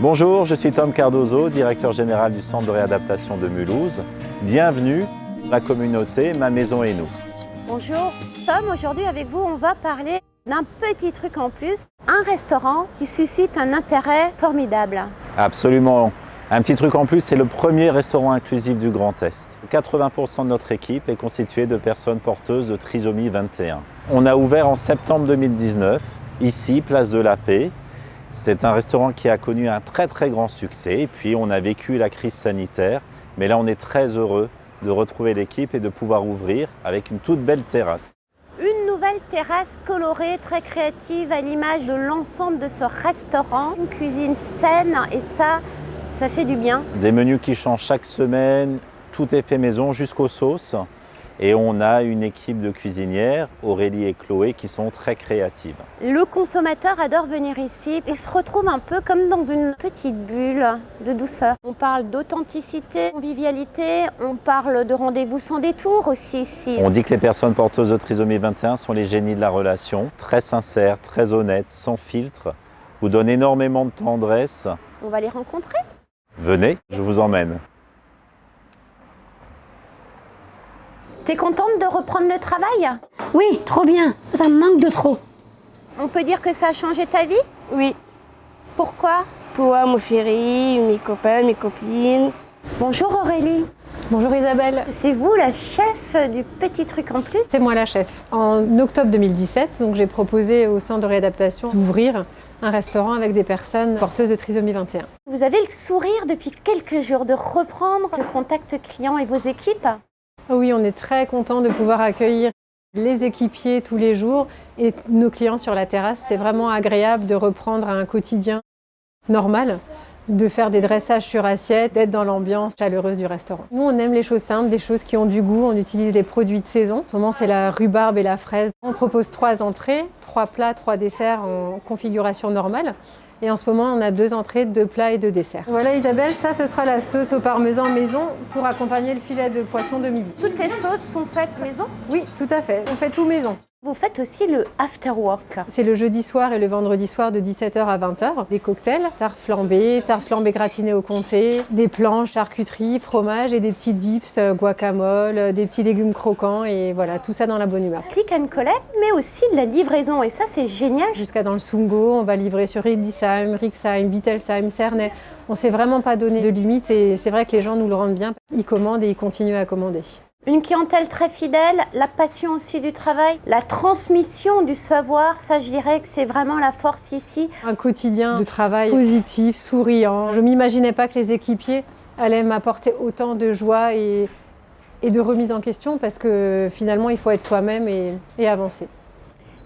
Bonjour, je suis Tom Cardozo, directeur général du Centre de réadaptation de Mulhouse. Bienvenue, ma communauté, ma maison et nous. Bonjour Tom, aujourd'hui avec vous on va parler d'un petit truc en plus, un restaurant qui suscite un intérêt formidable. Absolument. Un petit truc en plus, c'est le premier restaurant inclusif du Grand Est. 80% de notre équipe est constituée de personnes porteuses de trisomie 21. On a ouvert en septembre 2019, ici, place de la Paix. C'est un restaurant qui a connu un très grand succès. Et puis on a vécu la crise sanitaire, mais là on est très heureux de retrouver l'équipe et de pouvoir ouvrir avec une toute belle terrasse. Une nouvelle terrasse colorée, très créative à l'image de l'ensemble de ce restaurant. Une cuisine saine et ça fait du bien. Des menus qui changent chaque semaine, tout est fait maison jusqu'aux sauces. Et on a une équipe de cuisinières, Aurélie et Chloé, qui sont très créatives. Le consommateur adore venir ici. Il se retrouve un peu comme dans une petite bulle de douceur. On parle d'authenticité, convivialité, on parle de rendez-vous sans détour aussi ici. On dit que les personnes porteuses de trisomie 21 sont les génies de la relation, très sincères, très honnêtes, sans filtre, vous donnent énormément de tendresse. On va les rencontrer. Venez, je vous emmène. T'es contente de reprendre le travail? Oui, trop bien. Ça me manque de trop. On peut dire que ça a changé ta vie? Oui. Pourquoi? Pour voir mon chéri, mes copains, mes copines. Bonjour Aurélie. Bonjour Isabelle. C'est vous la chef du petit truc en plus? C'est moi la chef. En octobre 2017, donc, j'ai proposé au centre de réadaptation d'ouvrir un restaurant avec des personnes porteuses de trisomie 21. Vous avez le sourire depuis quelques jours de reprendre le contact client et vos équipes? Oui, on est très content de pouvoir accueillir les équipiers tous les jours et nos clients sur la terrasse. C'est vraiment agréable de reprendre un quotidien normal, de faire des dressages sur assiette, d'être dans l'ambiance chaleureuse du restaurant. Nous, on aime les choses simples, des choses qui ont du goût. On utilise des produits de saison. En ce moment, c'est la rhubarbe et la fraise. On propose 3 entrées, 3 plats, 3 desserts en configuration normale. Et en ce moment, on a 2 entrées, 2 plats et 2 desserts. Voilà Isabelle, ça ce sera la sauce au parmesan maison pour accompagner le filet de poisson de midi. Toutes les sauces sont faites maison? Oui, tout à fait. On fait tout maison. Vous faites aussi le after work. C'est le jeudi soir et le vendredi soir de 17h à 20h. Des cocktails, tartes flambées gratinées au comté, des planches, charcuterie, fromage et des petits dips, guacamole, des petits légumes croquants et voilà, tout ça dans la bonne humeur. Click and collect, mais aussi de la livraison et ça c'est génial. Jusqu'à dans le Sungo, on va livrer sur Riedisheim, Rixheim, Wittelsheim, Cernay. On ne s'est vraiment pas donné de limite et c'est vrai que les gens nous le rendent bien. Ils commandent et ils continuent à commander. Une clientèle très fidèle, la passion aussi du travail, la transmission du savoir, ça je dirais que c'est vraiment la force ici. Un quotidien de travail positif, souriant. Je ne m'imaginais pas que les équipiers allaient m'apporter autant de joie et de remise en question parce que finalement il faut être soi-même et avancer.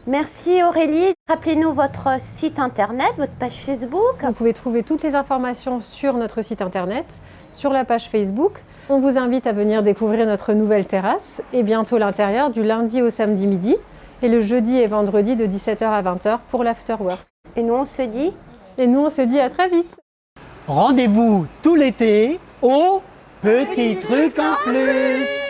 Merci Aurélie. Rappelez-nous votre site internet, votre page Facebook. Vous pouvez trouver toutes les informations sur notre site internet, sur la page Facebook. On vous invite à venir découvrir notre nouvelle terrasse et bientôt l'intérieur du lundi au samedi midi et le jeudi et vendredi de 17h à 20h pour l'afterwork. Et nous on se dit? Et nous on se dit à très vite. Rendez-vous tout l'été au Petit Truc en Plus.